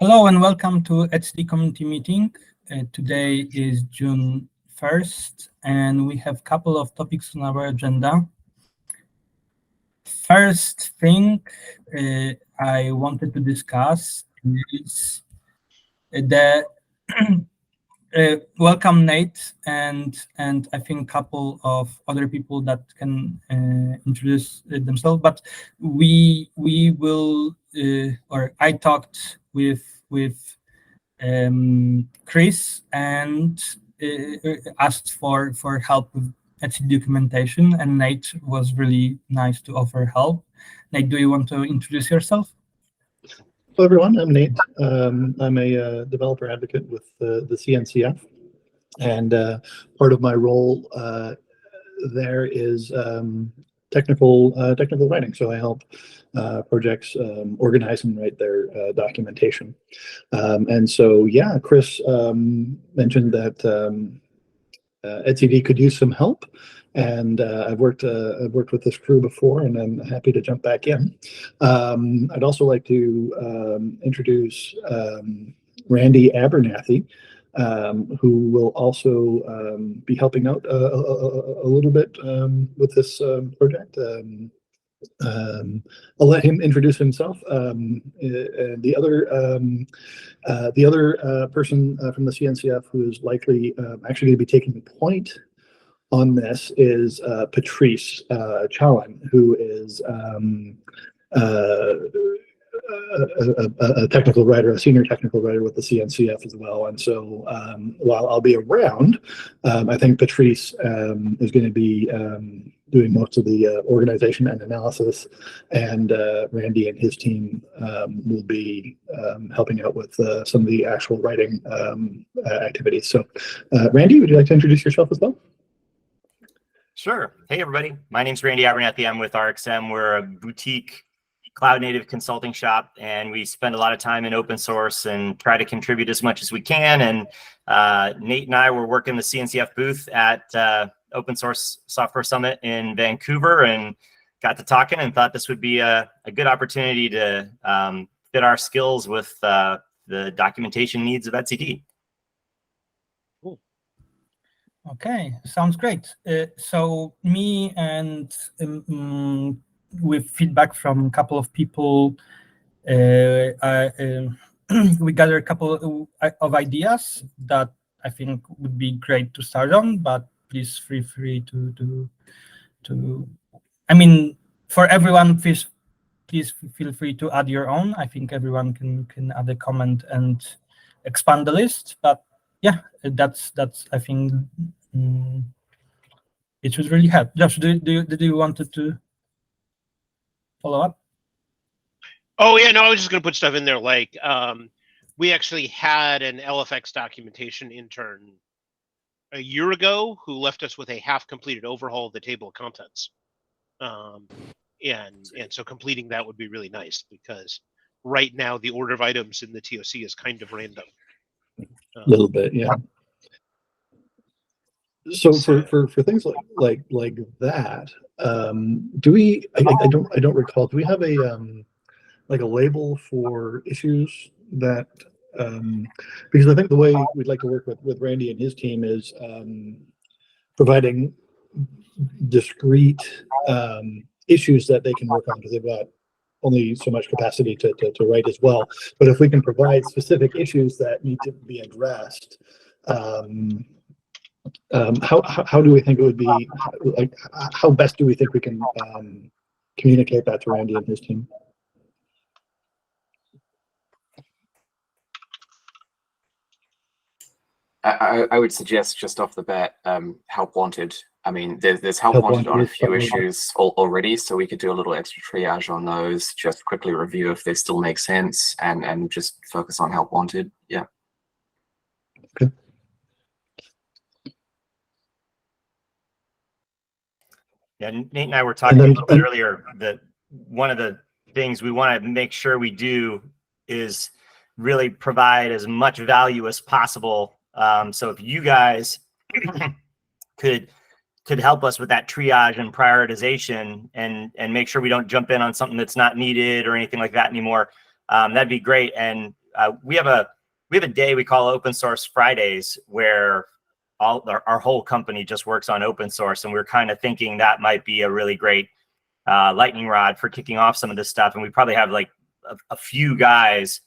Hello and welcome to HCD Community Meeting. Today is June 1st and we have a couple of topics on our agenda. First thing I wanted to discuss is the welcome Nate and I think a couple of other people that can introduce themselves, but we will or I talked with Chris and asked for help with HCD documentation, and Nate was really nice to offer help. Nate, do you want to introduce yourself? Hello, everyone. I'm Nate. I'm a developer advocate with the CNCF, and part of my role there is technical writing. So I help projects organize and write their documentation. And so, yeah, Chris mentioned that HCD could use some help. And I've worked with this crew before, and I'm happy to jump back in. I'd also like to introduce Randy Abernathy, who will also be helping out a little bit with this project. I'll let him introduce himself. The other person from the CNCF who is likely actually going to be taking point on this is Patrice Challen, who is a technical writer, a senior technical writer with the CNCF as well. And so while I'll be around, I think Patrice is going to be doing most of the organization and analysis, and Randy and his team will be helping out with some of the actual writing activities. So Randy, would you like to introduce yourself as well? Sure. Hey, everybody. My name's Randy Abernathy. I'm with RxM. We're a boutique cloud-native consulting shop, and we spend a lot of time in open source and try to contribute as much as we can. And Nate and I were working the CNCF booth at Open Source Software Summit in Vancouver and got to talking and thought this would be a good opportunity to fit our skills with the documentation needs of etcd. Okay, sounds great. So me and with feedback from a couple of people, we gathered a couple of ideas that I think would be great to start on, but please feel free to I mean, for everyone, please feel free to add your own. I think everyone can add a comment and expand the list, but yeah, that's I think it should really help. Josh, did you wanted to follow up? Oh yeah, no, I was just gonna put stuff in there like we actually had an LFX documentation intern a year ago who left us with a half-completed overhaul of the table of contents. And so completing that would be really nice, because right now the order of items in the TOC is kind of random. A little bit, yeah. So for things like that, do we? I don't recall. Do we have a like a label for issues that? Because I think the way we'd like to work with Randy and his team is providing discrete issues that they can work on, because they've got only so much capacity to write as well. But if we can provide specific issues that need to be addressed, how do we think it would be, like, how best do we think we can communicate that to Randy and his team? I would suggest just off the bat, help wanted. I mean, there's help wanted on a few issues already, so we could do a little extra triage on those, just quickly review if they still make sense, and just focus on help wanted. Yeah. Okay. Yeah, Nate and I were talking a little bit earlier that one of the things we want to make sure we do is really provide as much value as possible. So if you guys could help us with that triage and prioritization and make sure we don't jump in on something that's not needed or anything like that anymore, that'd be great. And we have a day we call Open Source Fridays, where our whole company just works on open source, and we're kind of thinking that might be a really great lightning rod for kicking off some of this stuff. And we probably have like a few guys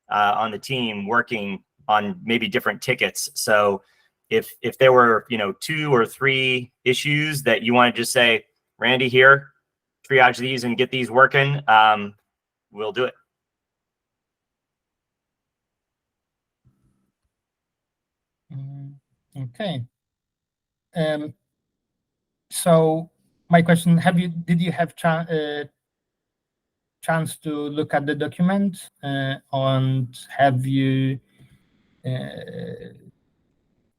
on the team working on maybe different tickets. So if there were 2 or 3 issues that you want to just say, Randy, here, triage these and get these working, we'll do it. Okay. So my question: did you have chance to look at the document, and have you?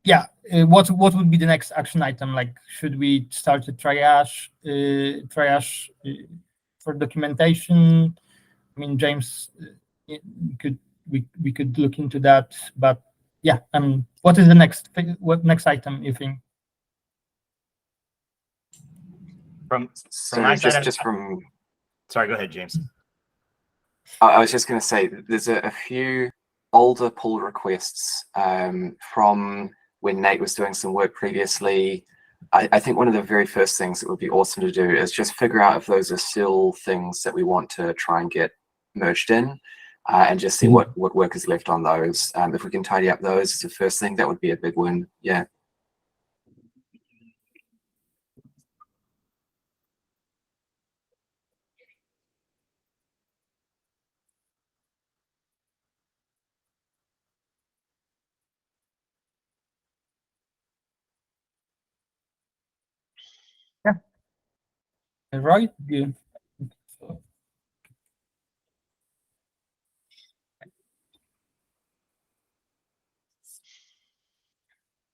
What would be the next action item? Like, should we start a triage for documentation? I mean, James, we could look into that, but yeah. What is the next item you think? From So my side, sorry, go ahead, James. I was just going to say, there's a few older pull requests from when Nate was doing some work previously. I think one of the very first things that would be awesome to do is just figure out if those are still things that we want to try and get merged in, and just see what work is left on those. If we can tidy up those as the first thing, that would be a big win. Yeah. Roy, you.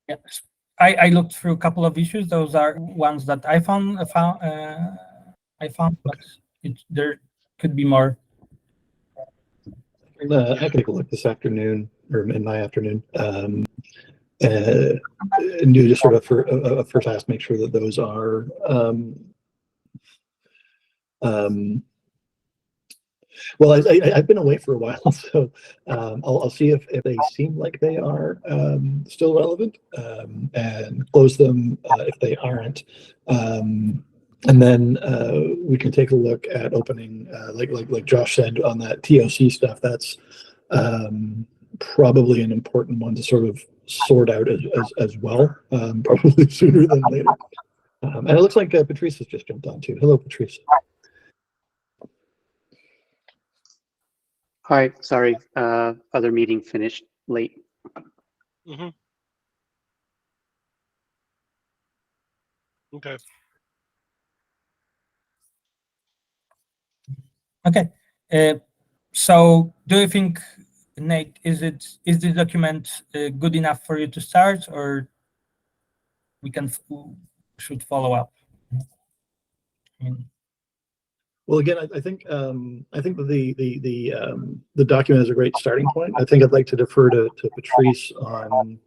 Yes, I looked through a couple of issues. Those are ones that I found, but there could be more. I can take a look this afternoon, or in my afternoon, and do just sort of a first pass, make sure that those are. Well, I've been away for a while, so I'll see if they seem like they are still relevant, and close them if they aren't. And then we can take a look at opening, like Josh said, on that TOC stuff. That's probably an important one to sort of sort out as well, probably sooner than later. And it looks like Patrice has just jumped on too. Hello, Patrice. Hi, sorry, other meeting finished late. Mm-hmm. Okay. Okay. So do you think, Nate, is the document good enough for you to start, or we should follow up? Well, again, I think that the document is a great starting point. I think I'd like to defer to Patrice on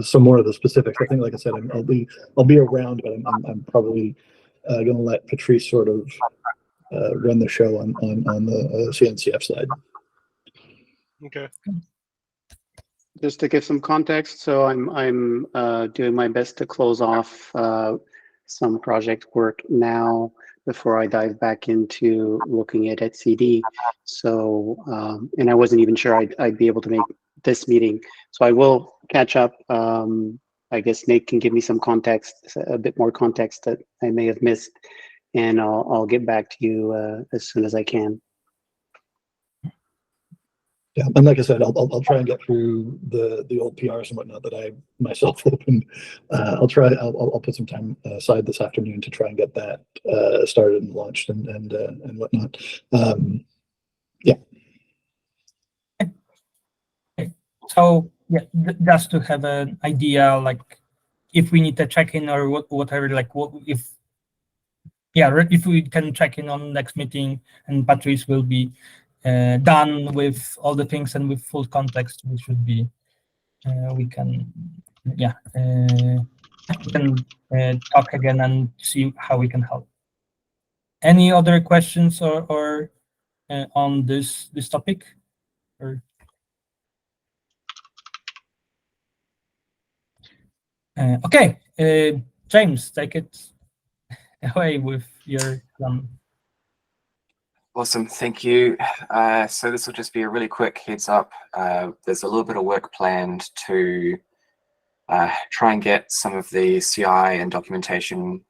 some more of the specifics. I think, like I said, I'll be around, but I'm probably going to let Patrice sort of run the show on the CNCF side. Okay. Just to give some context, so I'm doing my best to close off some project work now before I dive back into looking at etcd. So, and I wasn't even sure I'd be able to make this meeting. So I will catch up. I guess Nate can give me some context, a bit more context that I may have missed, and I'll get back to you as soon as I can. Yeah, and like I said, I'll try and get through the old PRs and whatnot that I myself opened. I'll put some time aside this afternoon to try and get that started and launched and whatnot. Yeah. Okay. So yeah, just to have an idea, like if we need to check in or whatever, like if we can check in on next meeting, and Patrice will be done with all the things and with full context, we should be, we can talk again and see how we can help. Any other questions or on this topic? Or okay, James, take it away with your plan. Awesome, thank you. So this will just be a really quick heads up. There's a little bit of work planned to try and get some of the CI and documentation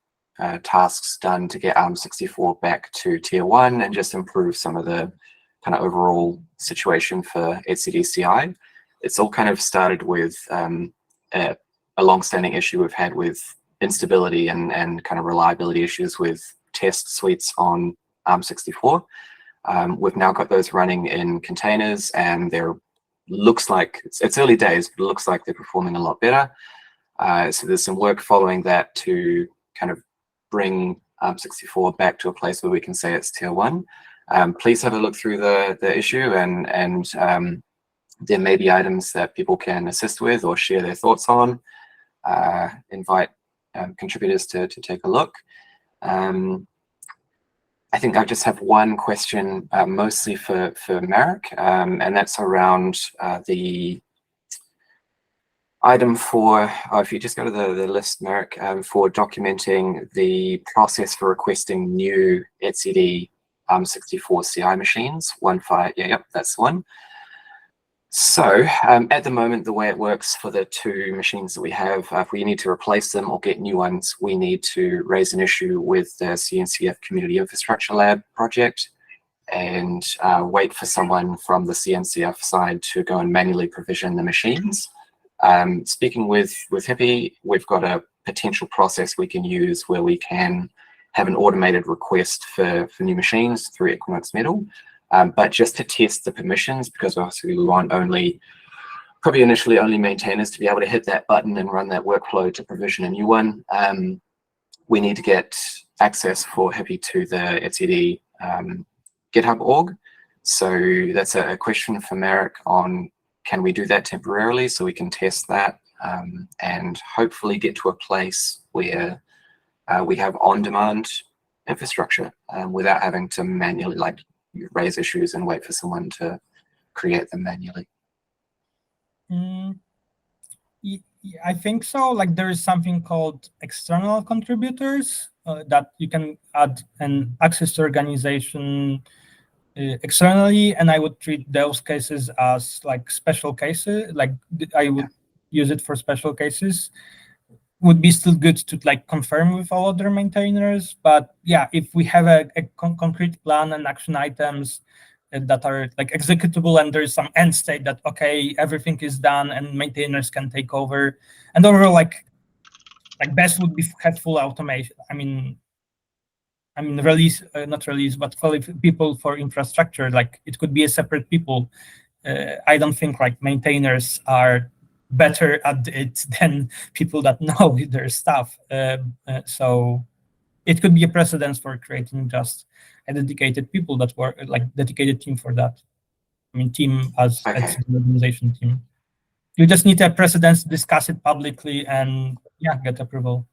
tasks done to get ARM64 back to tier 1 and just improve some of the kind of overall situation for etcd CI. It's all kind of started with a long-standing issue we've had with instability and kind of reliability issues with test suites on ARM64. We've now got those running in containers, and looks like it's early days, but it looks like they're performing a lot better. So there's some work following that to kind of bring ARM64 back to a place where we can say it's tier 1. Please have a look through the issue, and there may be items that people can assist with or share their thoughts on. Invite contributors to take a look. I think I just have one question, mostly for Marek, and that's around the item for, if you just go to the list, Marek, for documenting the process for requesting new etcd ARM64 CI machines. That's the one. So at the moment, the way it works for the 2 machines that we have, if we need to replace them or get new ones, we need to raise an issue with the CNCF Community Infrastructure Lab project and wait for someone from the CNCF side to go and manually provision the machines. Speaking with Hippie, we've got a potential process we can use where we can have an automated request for new machines through Equinox Metal. But just to test the permissions, because obviously we want probably initially only maintainers to be able to hit that button and run that workflow to provision a new one. We need to get access for Hippie to the etcd GitHub org. So that's a question for Marek on, can we do that temporarily so we can test that and hopefully get to a place where we have on-demand infrastructure without having to manually raise issues and wait for someone to create them manually. I think so. Like, there is something called external contributors that you can add an access to organization externally, and I would treat those cases as like special cases. Like, I would use it for special cases. Would be still good to like confirm with all other maintainers, but yeah, if we have a concrete plan and action items that are like executable, and there's some end state that okay, everything is done and maintainers can take over, and overall like best would be have full automation. I mean release, not release, but call it people for infrastructure. Like, it could be a separate people. I don't think like maintainers are better at it than people that know their stuff. So it could be a precedence for creating just a dedicated people that were like dedicated team for that. I mean, team as an organization team. You just need a precedence, discuss it publicly, and yeah, get approval.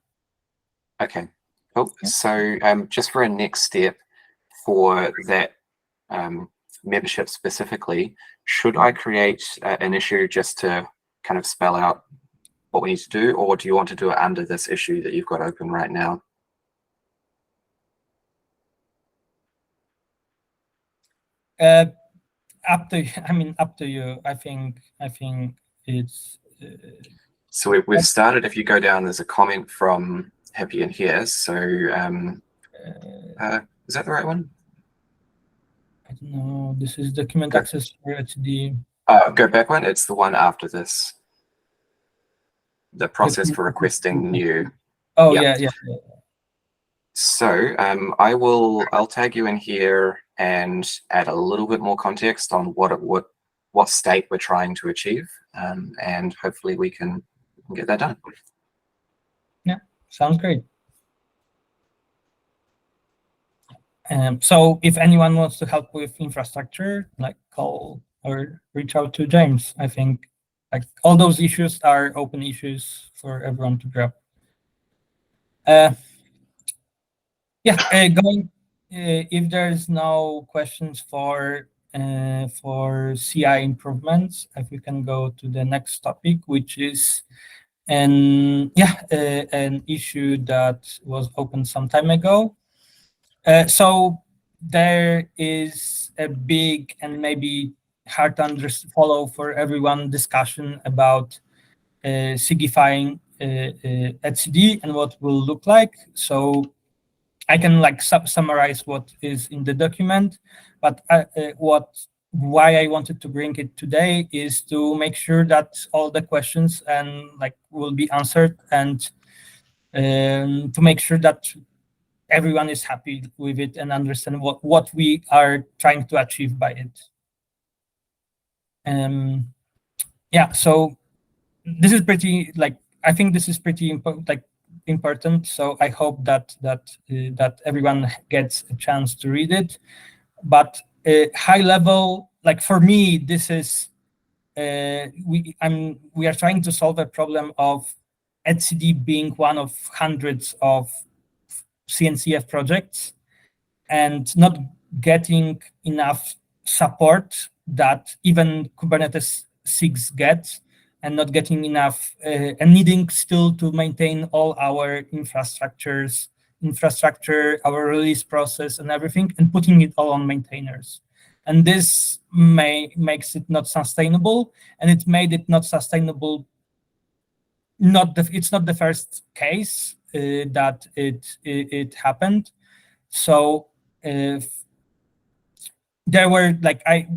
Okay, cool. Yeah. So just for a next step for that membership specifically, should I create an issue just to kind of spell out what we need to do, or do you want to do it under this issue that you've got open right now? Up to you. I think it's. So we've started. If you go down, there's a comment from Hippie in here. So is that the right one? I don't know. This is document access for etcd. Go back one. It's the one after this. The process for requesting new. Oh, yeah. So I'll tag you in here and add a little bit more context on what state we're trying to achieve, and hopefully we can get that done. Yeah, sounds great. So if anyone wants to help with infrastructure, like call or reach out to James. I think like all those issues are open issues for everyone to grab. Going if there's no questions for CI improvements, if we can go to the next topic, which is an issue that was opened some time ago. So there is a big and maybe hard to follow for everyone discussion about SIGifying etcd and what will look like. So I can like summarize what is in the document, but why I wanted to bring it today is to make sure that all the questions and like will be answered, and to make sure that everyone is happy with it and understand what we are trying to achieve by it. Yeah, so this is pretty like, I think this is pretty important. So I hope that everyone gets a chance to read it. But high level, like for me, this is we are trying to solve a problem of etcd being one of hundreds of CNCF projects and not getting enough support that even Kubernetes 6 gets, and not getting enough and needing still to maintain all our infrastructure, our release process and everything, and putting it all on maintainers. And this makes it not sustainable, and it made it not sustainable. It's not the first case that it happened. So there were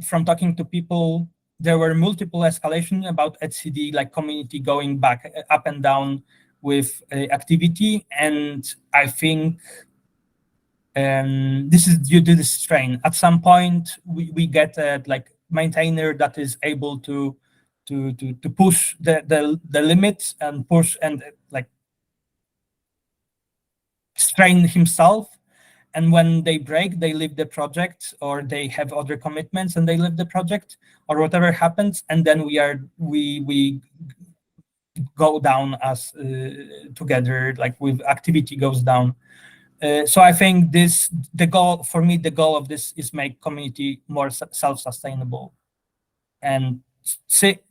from talking to people, there were multiple escalation about etcd, like community going back up and down with activity, and I think this is due to the strain. At some point, we get a maintainer that is able to push the limits and push and strain himself. And when they break, they leave the project, or they have other commitments and they leave the project, or whatever happens, and then we go down as together, with activity goes down. So I think the goal of this is make community more self-sustainable, and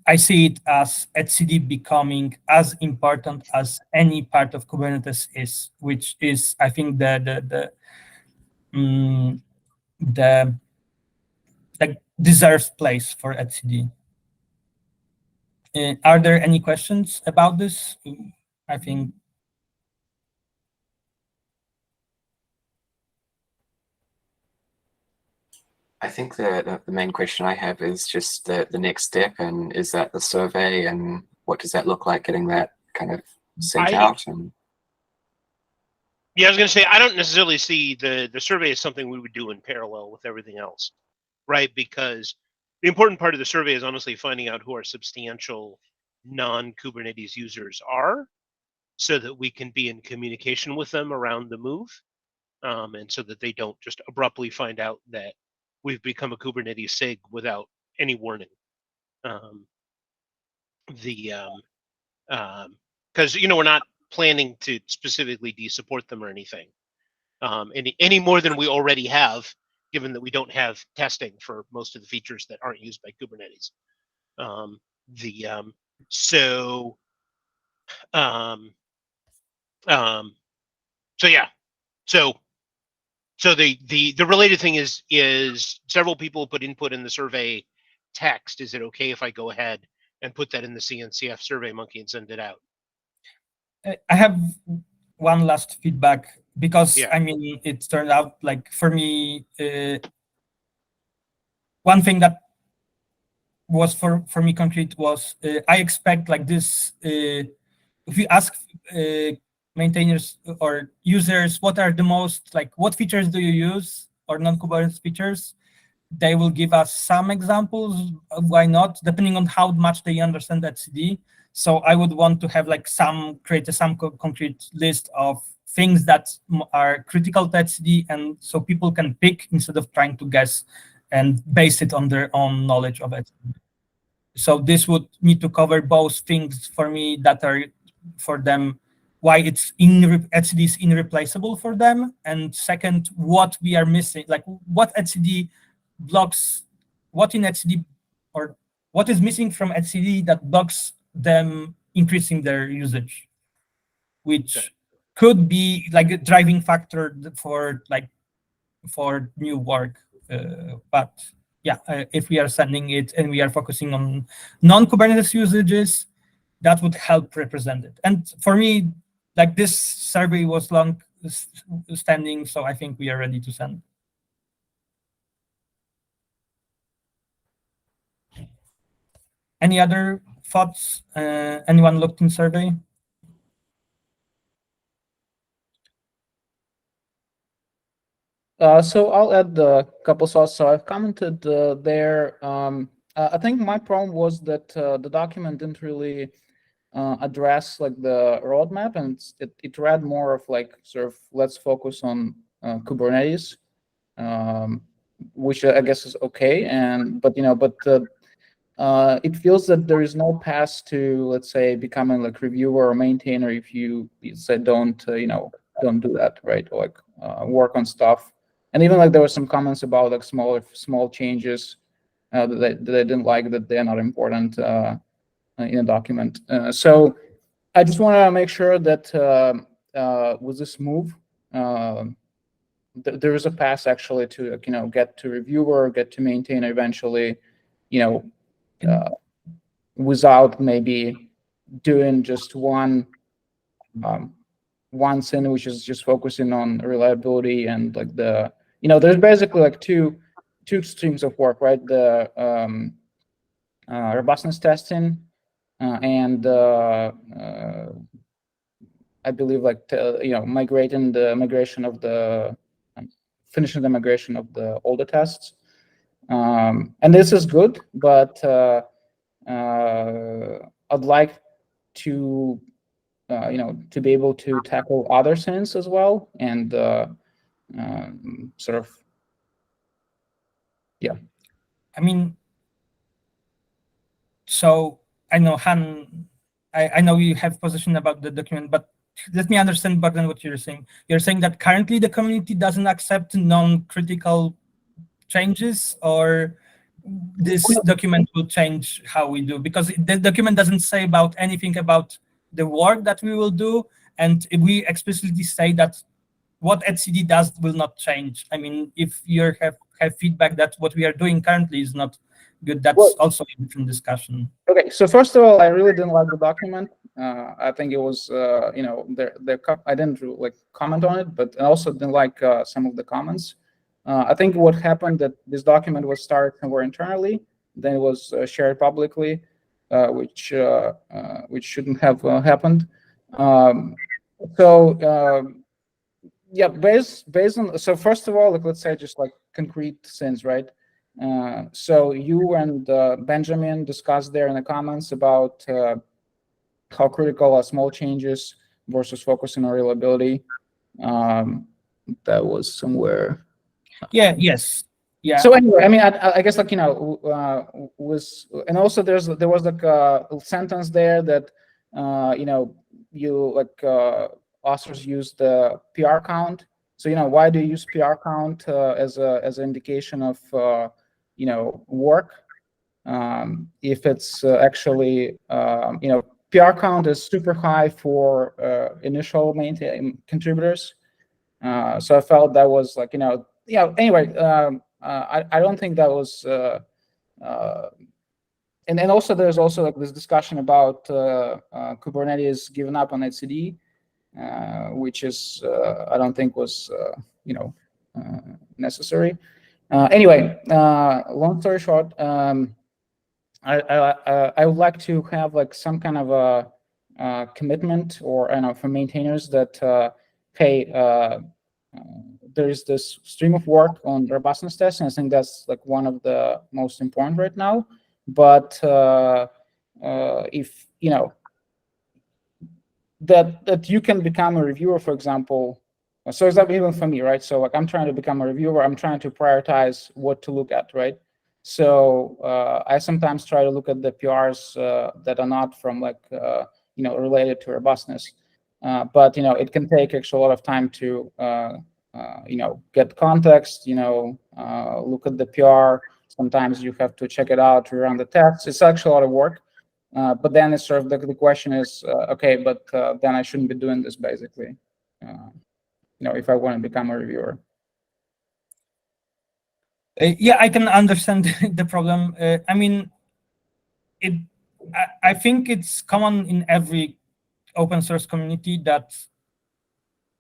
I see it as etcd becoming as important as any part of Kubernetes is, which is, I think, the deserves place for etcd. Are there any questions about this? I think. I think the main question I have is just the next step, and is that the survey, and what does that look like, getting that kind of sent out? And yeah, I was going to say, I don't necessarily see the survey as something we would do in parallel with everything else, right? Because the important part of the survey is honestly finding out who our substantial non-Kubernetes users are, so that we can be in communication with them around the move, and so that they don't just abruptly find out that we've become a Kubernetes SIG without any warning. Because we're not planning to specifically de-support them or anything, any more than we already have, given that we don't have testing for most of the features that aren't used by Kubernetes. So the related thing is several people put input in the survey text. Is it okay if I go ahead and put that in the CNCF SurveyMonkey and send it out? I have one last feedback, because I mean, it turned out for me, one thing that was for me concrete was I expect this. If you ask maintainers or users what are the most what features do you use, or non-Kubernetes features, they will give us some examples. Why not, depending on how much they understand etcd. So I would want to have create some concrete list of things that are critical to etcd, and so people can pick instead of trying to guess and base it on their own knowledge of etcd. So this would need to cover both things for me that are for them why etcd is irreplaceable for them, and second, what we are missing, like what etcd blocks, what in etcd or what is missing from etcd that blocks them increasing their usage, which could be like a driving factor for new work. But yeah, if we are sending it and we are focusing on non-Kubernetes usages, that would help represent it. And for me, like this survey was long standing, so I think we are ready to send. Any other thoughts? Anyone looked in survey? So I'll add a couple thoughts. So I've commented there. I think my problem was that the document didn't really address like the roadmap, and it read more of like sort of let's focus on Kubernetes, which I guess is okay. But it feels that there is no path to, let's say, becoming like reviewer or maintainer if you say don't do that, right? Or like work on stuff. And even like there were some comments about like small changes that they didn't like, that they're not important in a document. So I just want to make sure that with this move, there is a path actually to get to reviewer, get to maintainer eventually, without maybe doing just one thing, which is just focusing on reliability and like there's basically like two streams of work, right? The robustness testing and I believe like finishing the migration of the older tests. And this is good, but I'd like to to be able to tackle other things as well, and sort of, yeah. I mean, so I know Han, I know you have position about the document, but let me understand, Bogdan, what you're saying. You're saying that currently the community doesn't accept non-critical changes, or this document will change how we do? Because the document doesn't say about anything about the work that we will do, and we explicitly say that what etcd does will not change. I mean, if you have feedback that what we are doing currently is not good, that's also a different discussion. Okay, so first of all, I really didn't like the document. I think it was, I didn't like comment on it, but I also didn't like some of the comments. I think what happened that this document was started somewhere internally, then it was shared publicly, which shouldn't have happened. Yeah, based on, so first of all, like, let's say just like concrete things, right? So you and Benjamin discussed there in the comments about how critical are small changes versus focusing on reliability. That was somewhere. Yeah. Yes. Yeah. So anyway, I mean, I guess like and also there was like a sentence there that you like authors use the PR count. So why do you use PR count as an indication of work? If it's actually PR count is super high for initial contributors. So I felt that was like anyway. I don't think that was, and also there's also like this discussion about Kubernetes giving up on etcd, which is I don't think was necessary. Anyway, long story short, I would like to have like some kind of a commitment, or I don't know, for maintainers that hey. There is this stream of work on robustness testing. I think that's like one of the most important right now. But if that you can become a reviewer, for example. So is that even for me, right? So like I'm trying to become a reviewer. I'm trying to prioritize what to look at, right? So I sometimes try to look at the PRs that are not from like related to robustness. But it can take actually a lot of time to get context. Look at the PR. Sometimes you have to check it out, rerun the tests. It's actually a lot of work. But then it's sort of the question is, okay, but then I shouldn't be doing this basically. If I want to become a reviewer. Yeah, I can understand the problem. I mean, I think it's common in every open source community that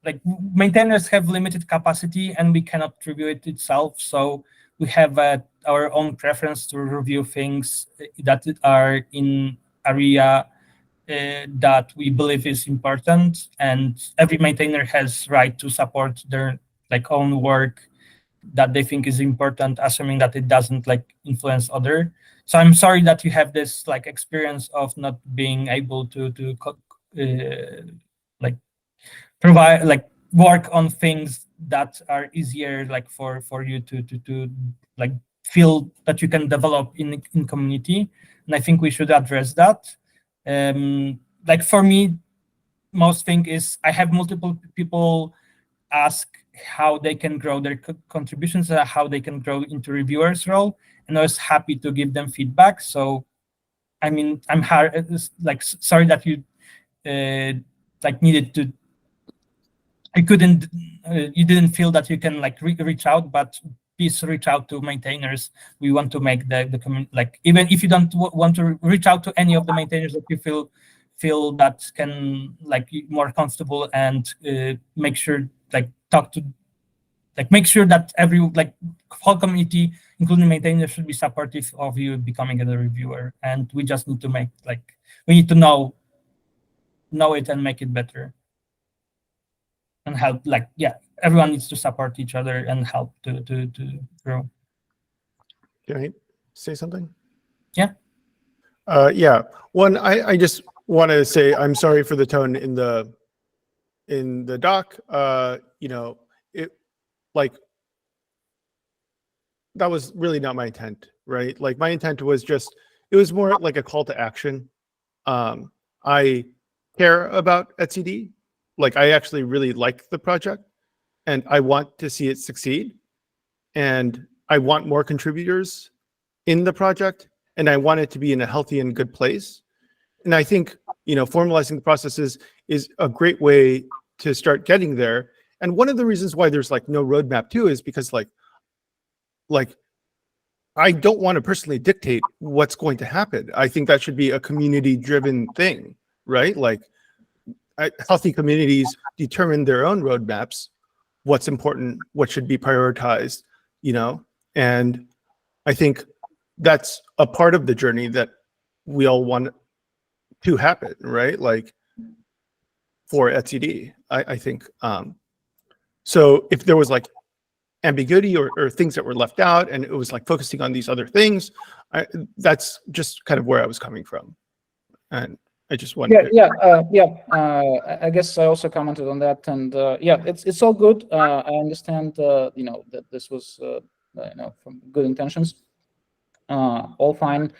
like maintainers have limited capacity and we cannot review it itself. So we have our own preference to review things that are in area that we believe is important, and every maintainer has right to support their own work that they think is important, assuming that it doesn't influence other. So I'm sorry that you have this experience of not being able to provide work on things that are easier for you to feel that you can develop in community. And I think we should address that. For me, most thing is I have multiple people ask how they can grow their contributions, how they can grow into reviewers role, and I was happy to give them feedback. So I mean, I'm sorry that you needed to, you didn't feel that you can reach out, but please reach out to maintainers. We want to make the community, even if you don't want to reach out to any of the maintainers that you feel that can more comfortable, and make sure make sure that every whole community, including maintainers, should be supportive of you becoming a reviewer. And we just need to make we need to know it and make it better, and help everyone needs to support each other and help to grow. Can I say something? Yeah. Yeah. One, I just want to say I'm sorry for the tone in the doc. It that was really not my intent, right? My intent was just, it was more like a call to action. I care about etcd. I actually really like the project, and I want to see it succeed. And I want more contributors in the project, and I want it to be in a healthy and good place. And I think, formalizing the processes is a great way to start getting there. And one of the reasons why there's no roadmap too is because I don't want to personally dictate what's going to happen. I think that should be a community-driven thing, right? Healthy communities determine their own roadmaps, what's important, what should be prioritized, and I think that's a part of the journey that we all want to happen, right? For etcd, I think. So if there was ambiguity or things that were left out, and it was focusing on these other things, that's just kind of where I was coming from. And I just wanted I guess I also commented on that, and it's all good. I understand that this was from good intentions, all fine.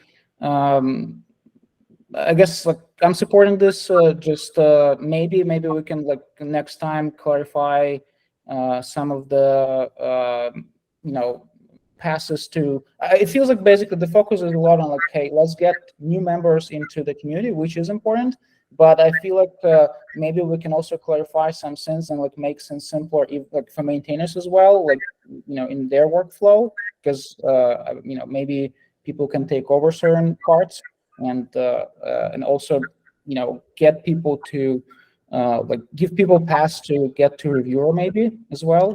I guess I'm supporting this. Just maybe we can next time clarify some of the passes to. It feels basically the focus is a lot on hey, let's get new members into the community, which is important. But I feel maybe we can also clarify some things and make things simpler, for maintainers as well, in their workflow, because maybe people can take over certain parts, and also get people to give people paths to get to reviewer maybe as well.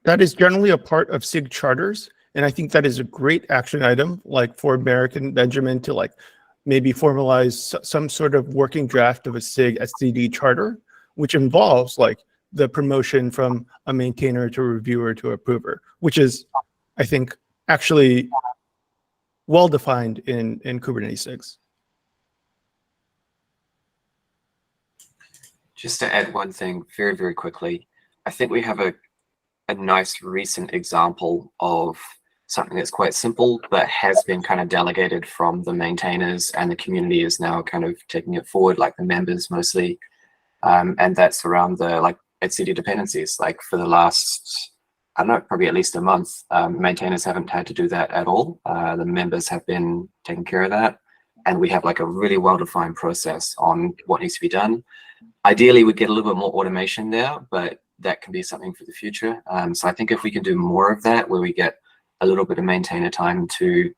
That is generally a part of SIG charters, and I think that is a great action item, for Merrick and Benjamin to maybe formalize some sort of working draft of a SIG etcd charter, which involves the promotion from a maintainer to a reviewer to approver, which is, I think, actually well defined in Kubernetes SIGs. Just to add one thing very, very quickly, I think we have a nice recent example of something that's quite simple, but has been kind of delegated from the maintainers, and the community is now kind of taking it forward, the members mostly. And that's around the like etcd dependencies. Like for the last, I don't know, probably at least a month, maintainers haven't had to do that at all. The members have been taking care of that, and we have like a really well-defined process on what needs to be done. Ideally, we get a little bit more automation there, but that can be something for the future. So I think if we can do more of that, where we get a little bit of maintainer time to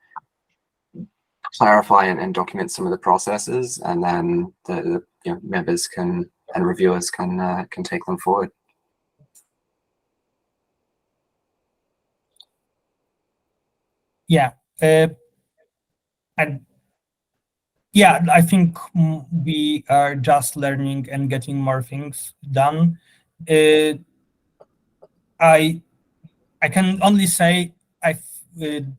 clarify and document some of the processes, and then the members can and reviewers can take them forward. Yeah, and yeah, I think we are just learning and getting more things done. I can only say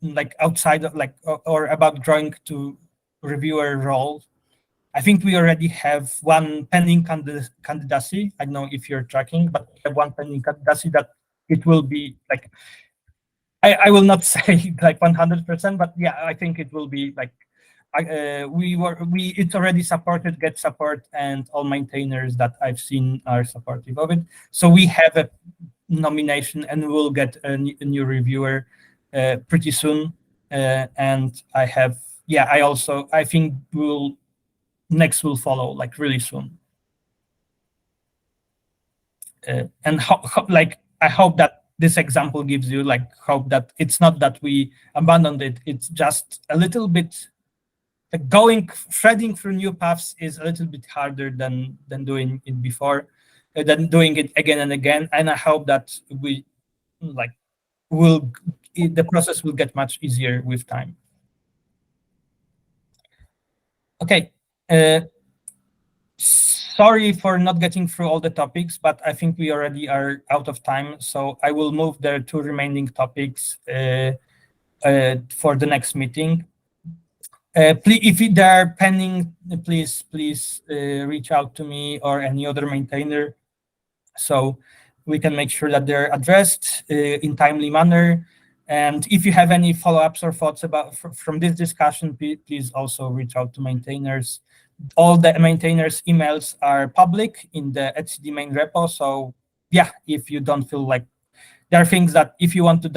like outside of like or about drawing to reviewer role, I think we already have one pending candidacy. I don't know if you're tracking, but we have one pending candidacy that it will be like, I will not say like 100%, but yeah, I think it will be like, it's already supported, get support, and all maintainers that I've seen are supportive of it. So we have a nomination, and we'll get a new reviewer pretty soon. And I have, yeah, I think next will follow like really soon. And like, I hope that this example gives you like hope that it's not that we abandoned it. It's just a little bit like threading through new paths is a little bit harder than doing it before, than doing it again and again. And I hope that we like the process will get much easier with time. Okay. Sorry for not getting through all the topics, but I think we already are out of time. So I will move the 2 remaining topics for the next meeting. Please, if they are pending, please reach out to me or any other maintainer, so we can make sure that they're addressed in timely manner. And if you have any follow-ups or thoughts from this discussion, please also reach out to maintainers. All the maintainers' emails are public in the etcd main repo. So yeah, if you don't feel like there are things that if you want to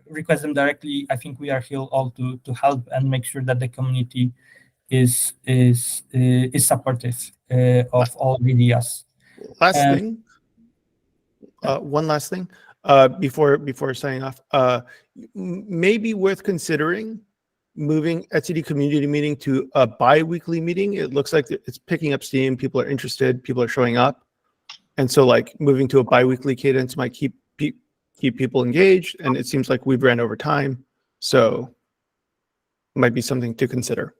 request them directly, I think we are here all to help and make sure that the community is supportive of all ideas. One last thing before signing off, maybe worth considering moving etcd community meeting to a bi-weekly meeting. It looks like it's picking up steam. People are interested. People are showing up. And so like moving to a bi-weekly cadence might keep people engaged. And it seems like we've ran over time. So it might be something to consider.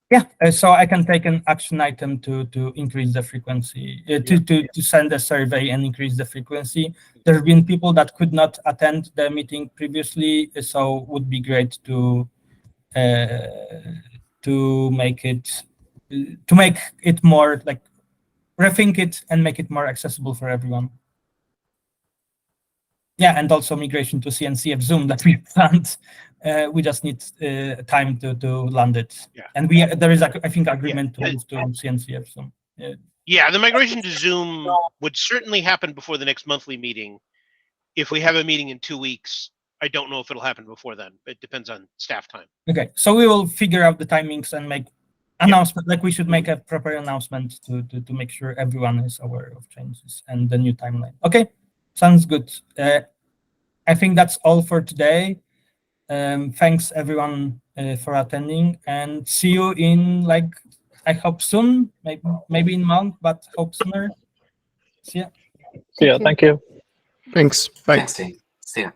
Yeah, so I can take an action item to increase the frequency, to send a survey and increase the frequency. There have been people that could not attend the meeting previously, so it would be great to make it more like rethink it and make it more accessible for everyone. Yeah, and also migration to CNCF Zoom that we planned. We just need time to land it. Yeah. And there is, I think, agreement to move to CNCF Zoom. Yeah, the migration to Zoom would certainly happen before the next monthly meeting. If we have a meeting in 2 weeks, I don't know if it'll happen before then. It depends on staff time. Okay, so we will figure out the timings and make announcement. Like we should make a proper announcement to make sure everyone is aware of changes and the new timeline. Okay, sounds good. I think that's all for today. Thanks everyone for attending, and see you in like, I hope soon, maybe in a month, but hope sooner. See ya. See ya. Thank you. Thanks. Bye. Thanks, Steve. See ya.